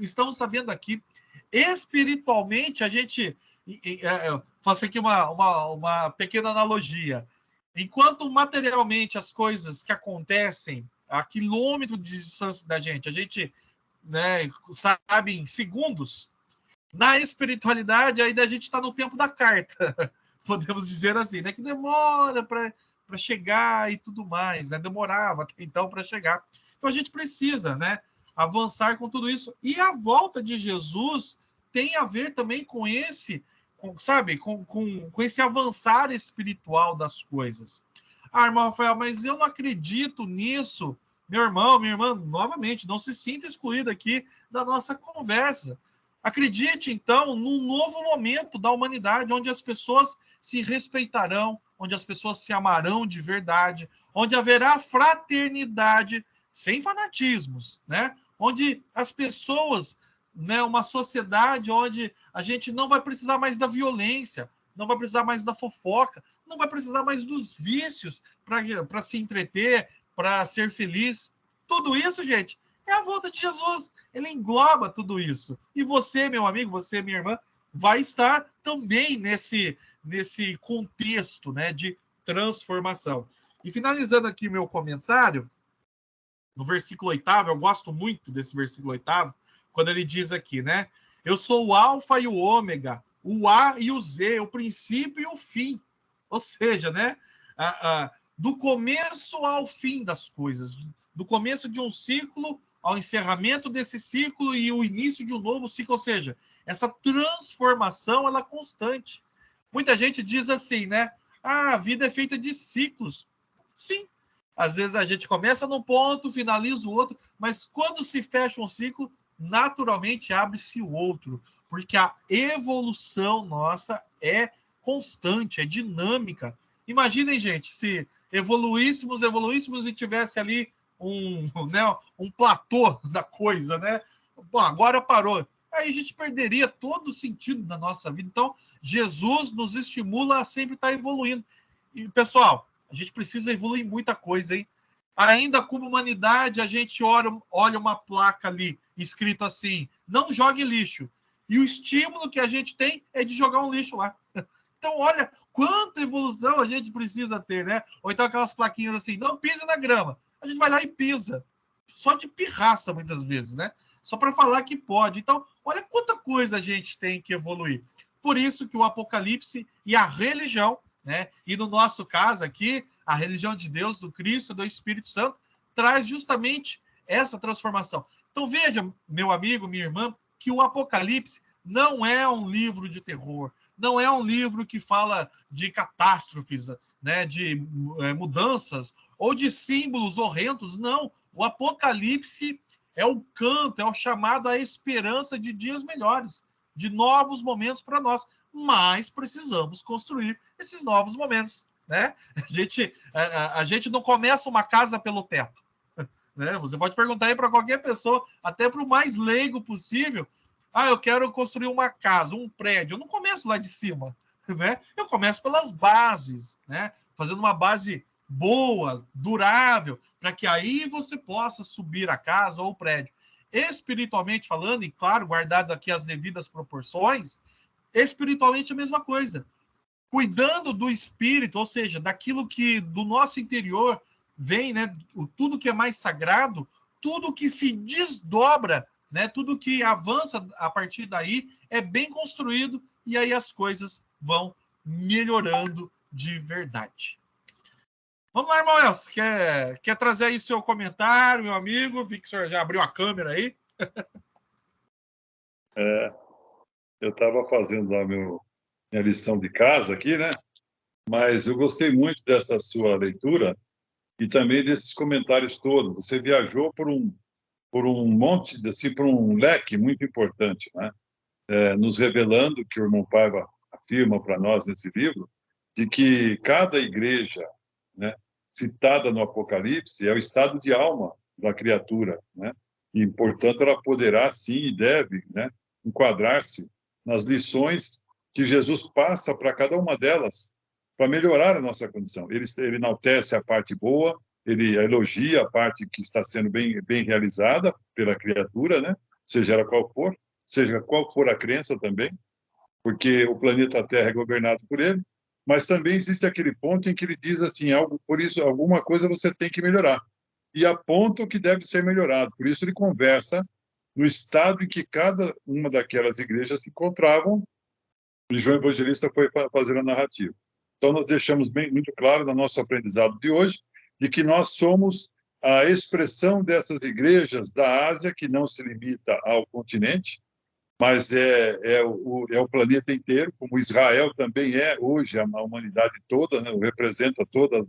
estamos sabendo aqui. Espiritualmente, a gente... faço aqui uma pequena analogia. Enquanto materialmente as coisas que acontecem a quilômetro de distância da gente, a gente, né, sabe em segundos, na espiritualidade ainda a gente está no tempo da carta, podemos dizer assim, né, que demora para chegar e tudo mais, né, demorava até então para chegar. Então a gente precisa, né, avançar com tudo isso. E a volta de Jesus tem a ver também com esse, sabe, com esse avançar espiritual das coisas. Ah, irmão Rafael, mas eu não acredito nisso. Meu irmão, minha irmã, novamente, não se sinta excluído aqui da nossa conversa. Acredite, então, num novo momento da humanidade, onde as pessoas se respeitarão, onde as pessoas se amarão de verdade, onde haverá fraternidade sem fanatismos, né? Onde as pessoas, né, uma sociedade onde a gente não vai precisar mais da violência, não vai precisar mais da fofoca, não vai precisar mais dos vícios para se entreter, para ser feliz. Tudo isso, gente, é a volta de Jesus. Ele engloba tudo isso. E você, meu amigo, você, minha irmã, vai estar também nesse contexto, né, de transformação. E finalizando aqui meu comentário, no versículo 8º, eu gosto muito desse versículo 8º, quando ele diz aqui, né? Eu sou o alfa e o ômega, o A e o Z, o princípio e o fim. Ou seja, né? Do começo ao fim das coisas, do começo de um ciclo ao encerramento desse ciclo e o início de um novo ciclo. Ou seja, essa transformação ela é constante. Muita gente diz assim, né? Ah, a vida é feita de ciclos. Sim. Às vezes a gente começa num ponto, finaliza o outro, mas quando se fecha um ciclo, naturalmente abre-se o outro, porque a evolução nossa é constante, é dinâmica. Imaginem, gente, se evoluíssemos e tivesse ali um platô da coisa, né? Bom, agora parou. Aí a gente perderia todo o sentido da nossa vida. Então, Jesus nos estimula a sempre estar evoluindo. E, pessoal, a gente precisa evoluir muita coisa, hein? Ainda como humanidade, a gente olha uma placa ali, escrito assim, não jogue lixo. E o estímulo que a gente tem é de jogar um lixo lá. Então, olha quanta evolução a gente precisa ter, né? Ou então aquelas plaquinhas assim, não pise na grama. A gente vai lá e pisa. Só de pirraça, muitas vezes, né? Só para falar que pode. Então, olha quanta coisa a gente tem que evoluir. Por isso que o Apocalipse e a religião, né? E no nosso caso aqui, a religião de Deus, do Cristo, do Espírito Santo, traz justamente essa transformação. Então veja, meu amigo, minha irmã, que o Apocalipse não é um livro de terror, não é um livro que fala de catástrofes, né, de mudanças ou de símbolos horrendos, não. O Apocalipse é o canto, é o chamado à esperança de dias melhores, de novos momentos para nós. Mas precisamos construir esses novos momentos, né? A gente não começa uma casa pelo teto, né? Você pode perguntar aí para qualquer pessoa, até para o mais leigo possível. Ah, eu quero construir uma casa, um prédio. Eu não começo lá de cima, né? Eu começo pelas bases, né? Fazendo uma base boa, durável, para que aí você possa subir a casa ou o prédio. Espiritualmente falando, e claro, guardado aqui as devidas proporções, espiritualmente a mesma coisa. Cuidando do espírito, ou seja, daquilo que do nosso interior vem, né? Tudo que é mais sagrado, tudo que se desdobra, né? Tudo que avança a partir daí é bem construído e aí as coisas vão melhorando de verdade. Vamos lá, irmão Elcio. Quer trazer aí seu comentário, meu amigo? Vi que o senhor já abriu a câmera aí. Eu estava fazendo lá minha lição de casa aqui, né? Mas eu gostei muito dessa sua leitura e também desses comentários todos. Você viajou por um monte, assim, por um leque muito importante, né? Nos revelando que o irmão Paiva afirma para nós nesse livro, de que cada igreja, né, citada no Apocalipse é o estado de alma da criatura, né? E, portanto, ela poderá, sim, e deve, né, enquadrar-se nas lições que Jesus passa para cada uma delas, para melhorar a nossa condição. Ele enaltece a parte boa, ele elogia a parte que está sendo bem realizada pela criatura, né? Seja ela qual for, seja qual for a crença também, porque o planeta Terra é governado por ele, mas também existe aquele ponto em que ele diz assim, por isso, alguma coisa você tem que melhorar, e aponta o que deve ser melhorado. Por isso ele conversa no estado em que cada uma daquelas igrejas se encontravam, e João Evangelista foi fazendo a narrativa. Então, nós deixamos muito claro no nosso aprendizado de hoje, de que nós somos a expressão dessas igrejas da Ásia, que não se limita ao continente, mas é o planeta inteiro, como Israel também é hoje a humanidade toda, né? Representa toda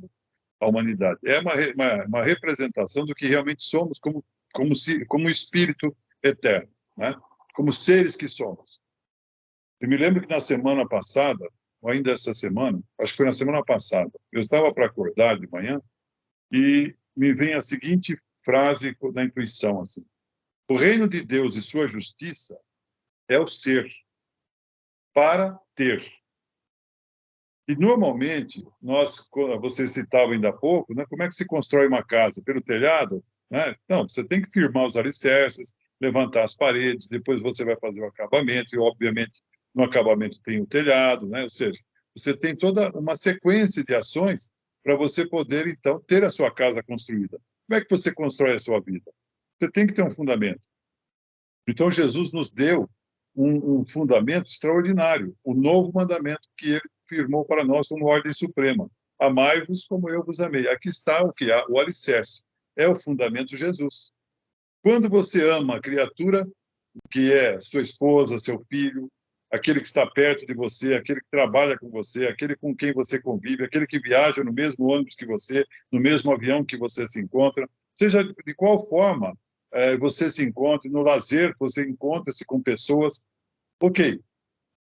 a humanidade. É uma representação do que realmente somos como espírito eterno, né? Como seres que somos. Eu me lembro que na semana passada, ou ainda essa semana, acho que foi na semana passada, eu estava para acordar de manhã e me vem a seguinte frase na intuição, assim: o reino de Deus e sua justiça é o ser, para ter. E, normalmente, você citava ainda há pouco, né, como é que se constrói uma casa? Pelo telhado? Né? Não, você tem que firmar os alicerces, levantar as paredes, depois você vai fazer o acabamento, e, obviamente, no acabamento tem o telhado, né? Ou seja, você tem toda uma sequência de ações para você poder, então, ter a sua casa construída. Como é que você constrói a sua vida? Você tem que ter um fundamento. Então, Jesus nos deu um fundamento extraordinário, o novo mandamento que ele firmou para nós como ordem suprema. Amai-vos como eu vos amei. Aqui está o que há, o alicerce. É o fundamento Jesus. Quando você ama a criatura, que é sua esposa, seu filho, aquele que está perto de você, aquele que trabalha com você, aquele com quem você convive, aquele que viaja no mesmo ônibus que você, no mesmo avião que você se encontra, seja de qual forma você se encontra, no lazer você encontra-se com pessoas. Ok,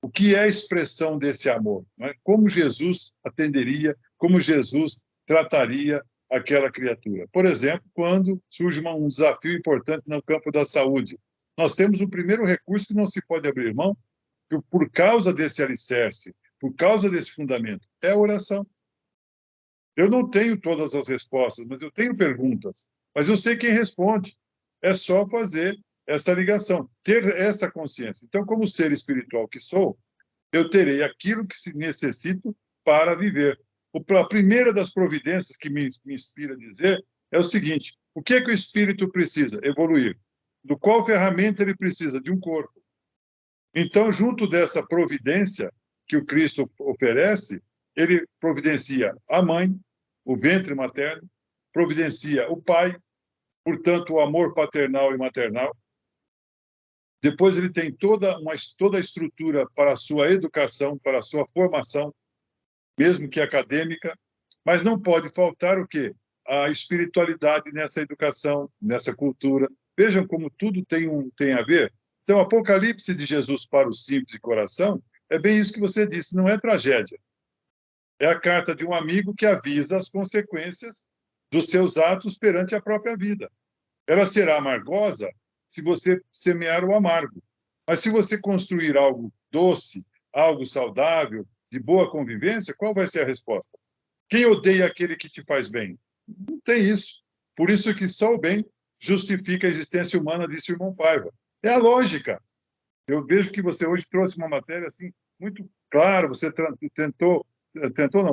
o que é a expressão desse amor? Né? Como Jesus atenderia, como Jesus trataria aquela criatura? Por exemplo, quando surge um desafio importante no campo da saúde, nós temos o primeiro recurso que não se pode abrir mão, por causa desse alicerce, por causa desse fundamento, é a oração. Eu não tenho todas as respostas, mas eu tenho perguntas, mas eu sei quem responde. É só fazer essa ligação, ter essa consciência. Então, como ser espiritual que sou, eu terei aquilo que se necessito para viver. A primeira das providências que me inspira a dizer é o seguinte: o que é que o espírito precisa? Evoluir. Do qual ferramenta ele precisa? De um corpo. Então, junto dessa providência que o Cristo oferece, ele providencia a mãe, o ventre materno, providencia o pai, portanto, o amor paternal e maternal. Depois ele tem toda a estrutura para a sua educação, para a sua formação, mesmo que acadêmica, mas não pode faltar o quê? A espiritualidade nessa educação, nessa cultura. Vejam como tudo tem a ver. Então, o Apocalipse de Jesus para o simples de coração é bem isso que você disse, não é tragédia. É a carta de um amigo que avisa as consequências dos seus atos perante a própria vida. Ela será amargosa se você semear o amargo. Mas se você construir algo doce, algo saudável, de boa convivência, qual vai ser a resposta? Quem odeia aquele que te faz bem? Não tem isso. Por isso que só o bem justifica a existência humana, disse o irmão Paiva. É a lógica. Eu vejo que você hoje trouxe uma matéria assim muito clara, você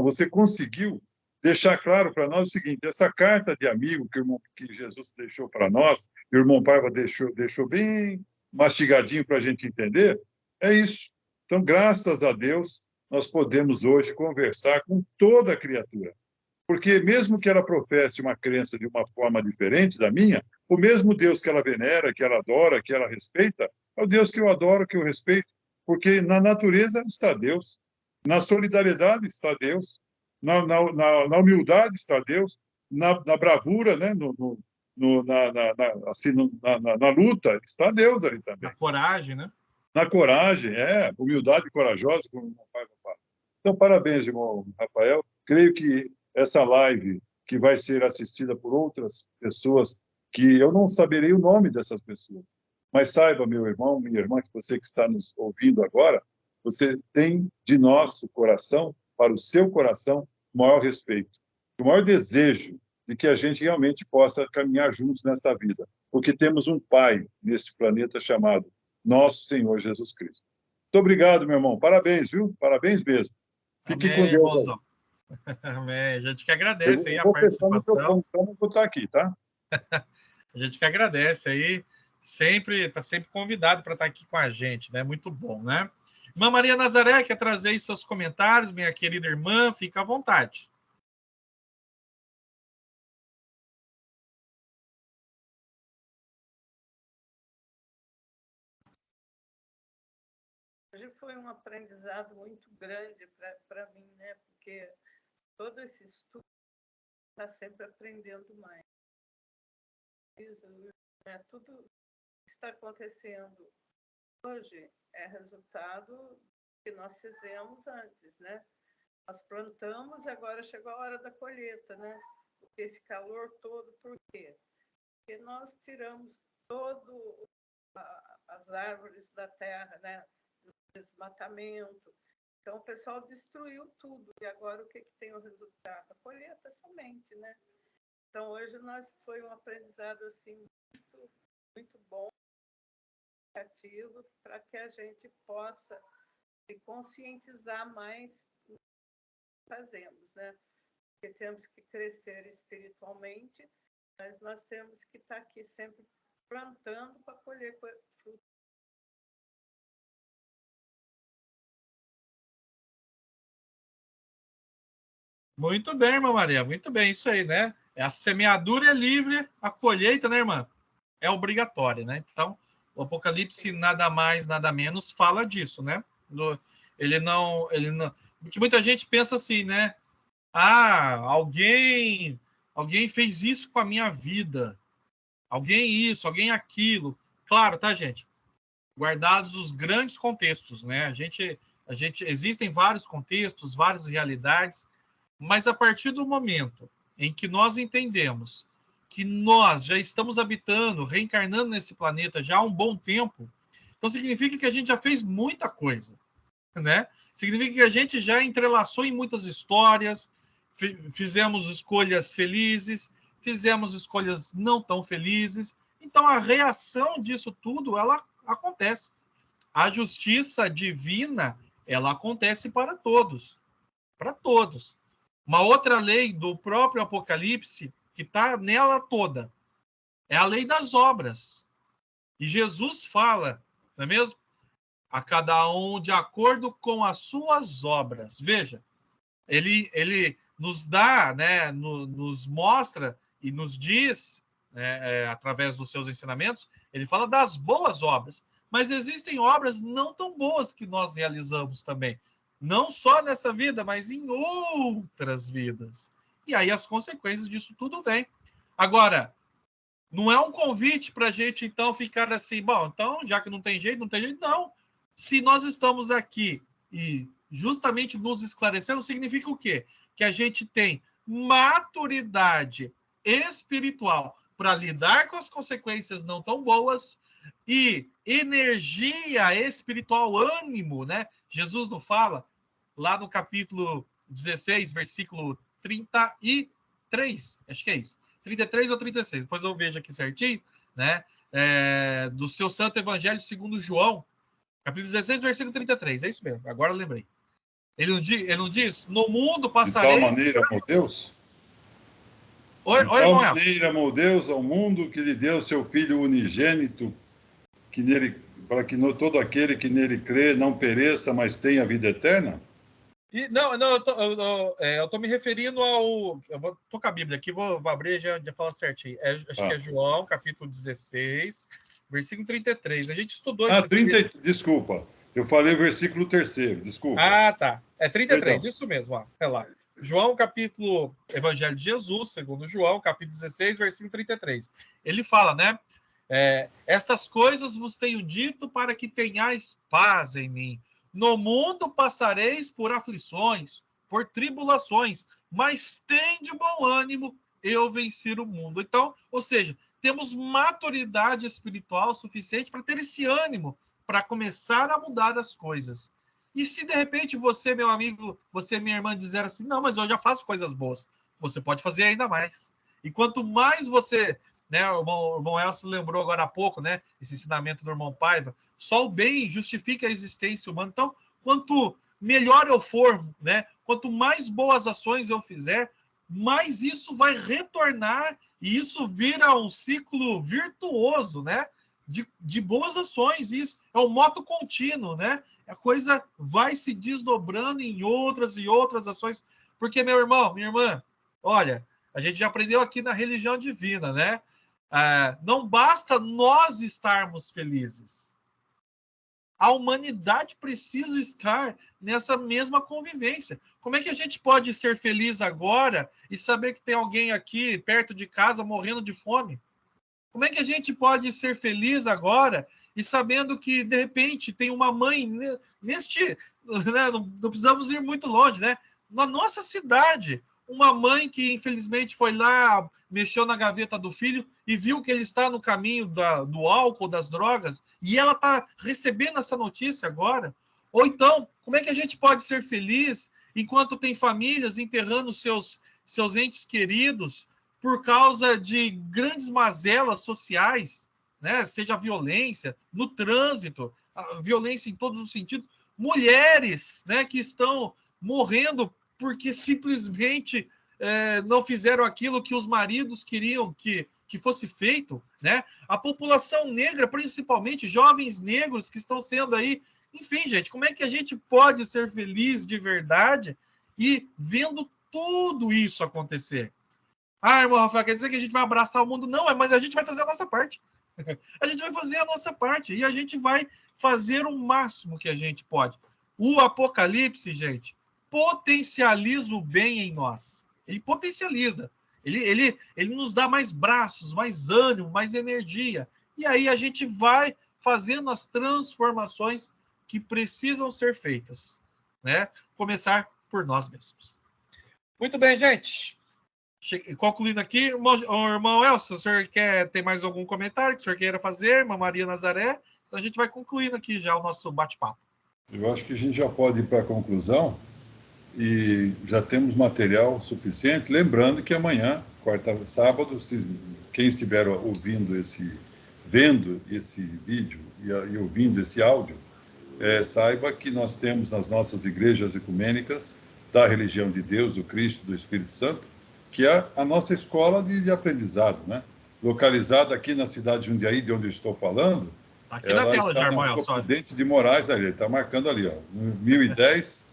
você conseguiu deixar claro para nós o seguinte: essa carta de amigo que Jesus deixou para nós, e o irmão Paiva deixou bem mastigadinho para a gente entender, é isso. Então, graças a Deus, nós podemos hoje conversar com toda criatura. Porque mesmo que ela professe uma crença de uma forma diferente da minha, o mesmo Deus que ela venera, que ela adora, que ela respeita, é o Deus que eu adoro, que eu respeito. Porque na natureza está Deus, na solidariedade está Deus, na humildade está Deus, na bravura, né? Na luta está Deus ali também. A coragem, né? Na coragem, humildade corajosa, como meu pai fala. Então, parabéns, irmão Rafael. Creio que essa live, que vai ser assistida por outras pessoas, que eu não saberei o nome dessas pessoas, mas saiba, meu irmão, minha irmã, que você que está nos ouvindo agora, você tem de nosso coração, para o seu coração, o maior respeito, o maior desejo de que a gente realmente possa caminhar juntos nesta vida, porque temos um Pai nesse planeta chamado Nosso Senhor Jesus Cristo. Muito obrigado, meu irmão. Parabéns, viu? Parabéns mesmo. Fique com Deus. Irmãozão. Amém. A gente que agradece aí a participação. Vamos botar aqui, tá? A gente que agradece aí. Está sempre convidado para estar aqui com a gente, né? Muito bom, né? Irmã Maria Nazaré, quer trazer aí seus comentários, minha querida irmã? Fica à vontade. Hoje foi um aprendizado muito grande para mim, né? Porque todo esse estudo está sempre aprendendo mais. Tudo que está acontecendo hoje é resultado do que nós fizemos antes, né? Nós plantamos e agora chegou a hora da colheita, né? Esse calor todo, por quê? Porque nós tiramos todo as árvores da terra, né? Desmatamento. Então, o pessoal destruiu tudo. E agora, o que tem o resultado? A colheita somente, né? Então, hoje foi um aprendizado assim, muito, muito bom, ativo, para que a gente possa se conscientizar mais do que fazemos, né? Porque temos que crescer espiritualmente, mas nós temos que estar aqui sempre plantando para colher frutos. Muito bem, irmã Maria, muito bem, isso aí, né? A semeadura é livre, a colheita, né, irmã? É obrigatória, né? Então, o Apocalipse nada mais, nada menos fala disso, né? Ele não, porque muita gente pensa assim, né? Ah, alguém fez isso com a minha vida. Alguém isso, alguém aquilo. Claro, tá, gente? Guardados os grandes contextos, né? Existem vários contextos, várias realidades, mas a partir do momento em que nós entendemos que nós já estamos habitando, reencarnando nesse planeta já há um bom tempo, então significa que a gente já fez muita coisa, né? Significa que a gente já entrelaçou em muitas histórias, fizemos escolhas felizes, fizemos escolhas não tão felizes. Então a reação disso tudo, ela acontece. A justiça divina, ela acontece para todos. Para todos. Uma outra lei do próprio Apocalipse, que está nela toda, é a lei das obras. E Jesus fala, não é mesmo? A cada um de acordo com as suas obras. Veja, ele nos dá, né, nos mostra e nos diz, né, através dos seus ensinamentos, ele fala das boas obras. Mas existem obras não tão boas que nós realizamos também. Não só nessa vida, mas em outras vidas. E aí as consequências disso tudo vêm. Agora, não é um convite para a gente, então, ficar assim, bom, então, já que não tem jeito, não. Se nós estamos aqui e justamente nos esclarecendo, significa o quê? Que a gente tem maturidade espiritual para lidar com as consequências não tão boas e energia espiritual, ânimo, né? Jesus não fala lá no capítulo 16, versículo 33, acho que é isso, 33 ou 36, depois eu vejo aqui certinho, né? Do seu Santo Evangelho segundo João, capítulo 16, versículo 33, é isso mesmo, agora eu lembrei. Ele não diz, no mundo passareis... De tal maneira amou Deus? De tal maneira amou Deus ao mundo que lhe deu seu Filho unigênito, para que todo aquele que nele crê não pereça, mas tenha vida eterna? E, não, eu tô me referindo ao... Tô com a Bíblia aqui, vou abrir e já falar certinho. Acho que é João, capítulo 16, versículo 33. A gente estudou esse texto. Desculpa, eu falei o versículo 3º, desculpa. Ah, tá. É 33, Perdão. isso mesmo. Ó, é lá. João, capítulo... Evangelho de Jesus, segundo João, capítulo 16, versículo 33. Ele fala, né? Estas coisas vos tenho dito para que tenhais paz em mim. No mundo passareis por aflições, por tribulações, mas tende bom ânimo, eu venci o mundo. Então, ou seja, temos maturidade espiritual suficiente para ter esse ânimo, para começar a mudar as coisas. E se de repente você, meu amigo, você, minha irmã, dizer assim, não, mas eu já faço coisas boas, você pode fazer ainda mais. E quanto mais você... Né, o irmão Elcio lembrou agora há pouco, né, esse ensinamento do irmão Paiva, só o bem justifica a existência humana. Então, quanto melhor eu for, né, quanto mais boas ações eu fizer, mais isso vai retornar e isso vira um ciclo virtuoso, né, de boas ações. Isso é um moto contínuo, né? A coisa vai se desdobrando em outras e outras ações. Porque, meu irmão, minha irmã, olha, a gente já aprendeu aqui na religião divina, né? Não basta nós estarmos felizes. A humanidade precisa estar nessa mesma convivência. Como é que a gente pode ser feliz agora e saber que tem alguém aqui perto de casa morrendo de fome? Como é que a gente pode ser feliz agora e sabendo que, de repente, tem uma mãe neste... Né, não precisamos ir muito longe, né? Na nossa cidade, uma mãe que, infelizmente, foi lá, mexeu na gaveta do filho e viu que ele está no caminho do álcool, das drogas, e ela está recebendo essa notícia agora. Ou então, como é que a gente pode ser feliz enquanto tem famílias enterrando seus entes queridos por causa de grandes mazelas sociais, né? Seja a violência no trânsito, a violência em todos os sentidos, mulheres, né, que estão morrendo porque simplesmente não fizeram aquilo que os maridos queriam que fosse feito, né? A população negra, principalmente jovens negros que estão sendo aí... Enfim, gente, como é que a gente pode ser feliz de verdade e vendo tudo isso acontecer? Irmão Rafael, quer dizer que a gente vai abraçar o mundo? Não, mas a gente vai fazer a nossa parte. A gente vai fazer a nossa parte e a gente vai fazer o máximo que a gente pode. O Apocalipse, gente, potencializa o bem em nós. Ele potencializa. Ele nos dá mais braços, mais ânimo, mais energia. E aí a gente vai fazendo as transformações que precisam ser feitas, né? Começar por nós mesmos. Muito bem, gente. Concluindo aqui, irmão Elcio, o senhor tem mais algum comentário que o senhor queira fazer? Irmã Maria Nazaré? Então a gente vai concluindo aqui já o nosso bate-papo. Eu acho que a gente já pode ir para a conclusão e já temos material suficiente. Lembrando que amanhã, sábado, quem estiver vendo esse vídeo e ouvindo esse áudio, saiba que nós temos nas nossas igrejas ecumênicas da religião de Deus, do Cristo, do Espírito Santo, que é a nossa escola de aprendizado, né? Localizada aqui na cidade de Jundiaí, de onde eu estou falando. Aqui na tela, já, irmão Elcio. Prudente de Moraes, ali, ele está marcando ali, ó, no 1010,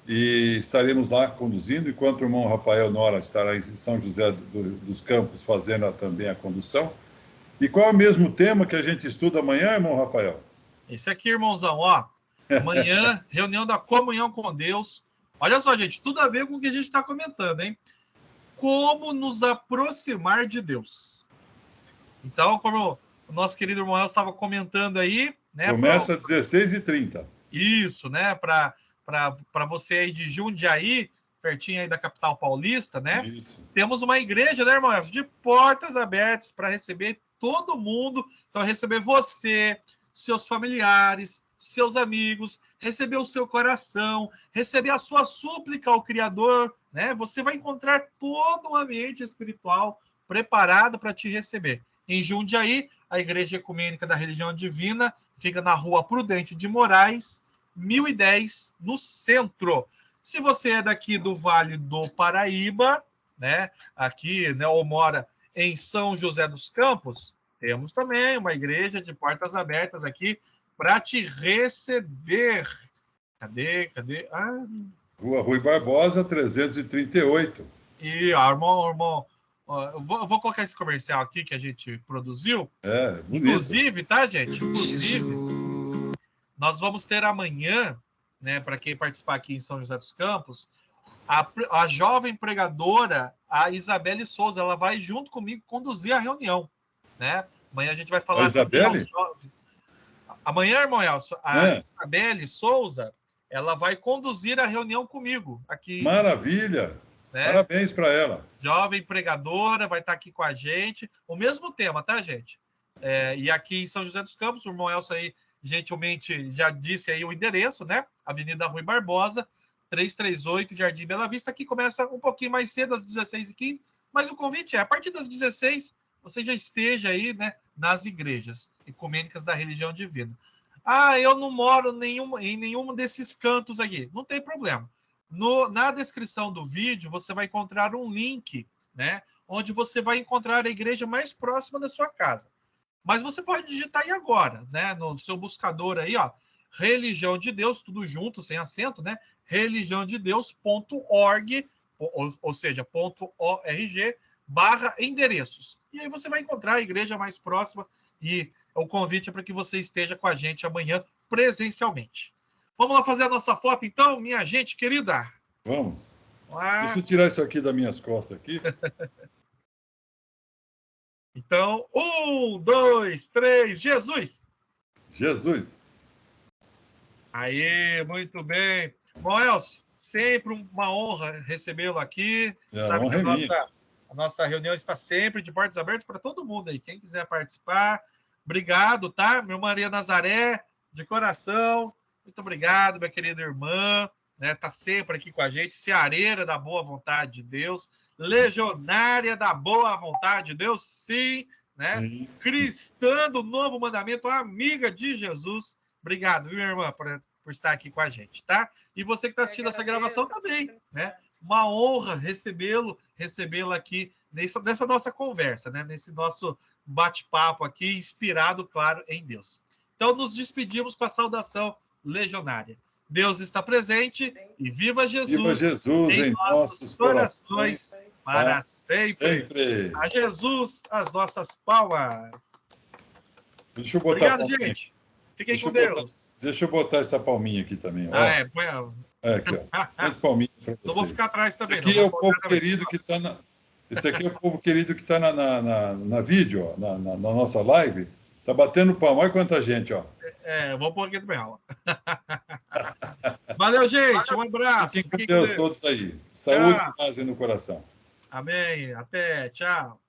e estaremos lá conduzindo, enquanto o irmão Rafael Nora estará em São José dos Campos fazendo também a condução. E qual é o mesmo tema que a gente estuda amanhã, irmão Rafael? Esse aqui, irmãozão, ó, amanhã, reunião da comunhão com Deus. Olha só, gente, tudo a ver com o que a gente está comentando, hein? Como nos aproximar de Deus. Então, como o nosso querido irmão Elcio estava comentando aí, né? Começa às 16h30. Isso, né? Para você aí de Jundiaí, pertinho aí da capital paulista, né? Isso. Temos uma igreja, né, irmão Elcio, de portas abertas para receber todo mundo. Então, receber você, seus familiares, seus amigos, receber o seu coração, receber a sua súplica ao Criador, né? Você vai encontrar todo um ambiente espiritual preparado para te receber. Em Jundiaí, a Igreja Ecumênica da Religião Divina fica na Rua Prudente de Moraes, 1010, no centro. Se você é daqui do Vale do Paraíba, né, aqui, né, ou mora em São José dos Campos, temos também uma igreja de portas abertas aqui para te receber. Cadê? Rua Rui Barbosa, 338. E, ó, irmão, ó, eu vou colocar esse comercial aqui que a gente produziu. Bonito. Inclusive, tá, gente? Inclusive, nós vamos ter amanhã, né, para quem participar aqui em São José dos Campos, a jovem pregadora, a Isabelle Souza, ela vai junto comigo conduzir a reunião, né? Amanhã a gente vai falar... A Isabelle? Amanhã, irmão Elcio, a Isabelle Souza, ela vai conduzir a reunião comigo aqui. Maravilha! Né? Parabéns para ela. Jovem pregadora, vai estar aqui com a gente. O mesmo tema, tá, gente? E aqui em São José dos Campos, o irmão Elcio aí gentilmente já disse aí o endereço, né? Avenida Rui Barbosa, 338, Jardim Bela Vista. Aqui começa um pouquinho mais cedo, às 16h15, mas o convite é, a partir das 16, você já esteja aí, né, nas igrejas ecumênicas da religião divina. Ah, eu não moro em nenhum desses cantos aqui. Não tem problema. Na descrição do vídeo, você vai encontrar um link, né, onde você vai encontrar a igreja mais próxima da sua casa. Mas você pode digitar aí agora, né, no seu buscador aí, ó, Religião de Deus, tudo junto, sem acento, né? religiãodedeus.org, ou seja, .org/endereços. E aí você vai encontrar a igreja mais próxima e o convite é para que você esteja com a gente amanhã presencialmente. Vamos lá fazer a nossa foto, então, minha gente querida? Vamos. Deixa eu tirar isso aqui das minhas costas aqui. Então, 1, 2, 3, Jesus! Jesus! Aí, muito bem. Bom, Elcio, sempre uma honra recebê-lo aqui. Sabe que a nossa reunião está sempre de portas abertas para todo mundo aí. Quem quiser participar, obrigado, tá? Minha Maria Nazaré, de coração, muito obrigado, minha querida irmã, né? Tá sempre aqui com a gente, ceareira da boa vontade de Deus, legionária da boa vontade de Deus, sim, né? Sim. Cristã do novo mandamento, amiga de Jesus. Obrigado, viu, minha irmã, por estar aqui com a gente, tá? E você que está assistindo essa gravação também, né? Uma honra recebê-la aqui nessa nossa conversa, né? Nesse nosso bate-papo aqui, inspirado, claro, em Deus. Então, nos despedimos com a saudação legionária. Deus está presente e viva Jesus! Viva Jesus em nossos corações para sempre. A Jesus, as nossas palmas. Deixa eu botar. Obrigado, gente. Fiquem com Deus. Deixa eu botar essa palminha aqui também. Põe aqui, ó. Palminha para vocês. Não vou ficar atrás também. Esse aqui é o povo querido que está na... Esse aqui é o povo querido que está na vídeo, ó, na nossa live. Está batendo palma. Olha quanta gente, ó. Eu vou pôr aqui também, ó. Valeu, gente. Um abraço. Fiquem com Deus todos aí. Saúde e paz no coração. Amém. Até. Tchau.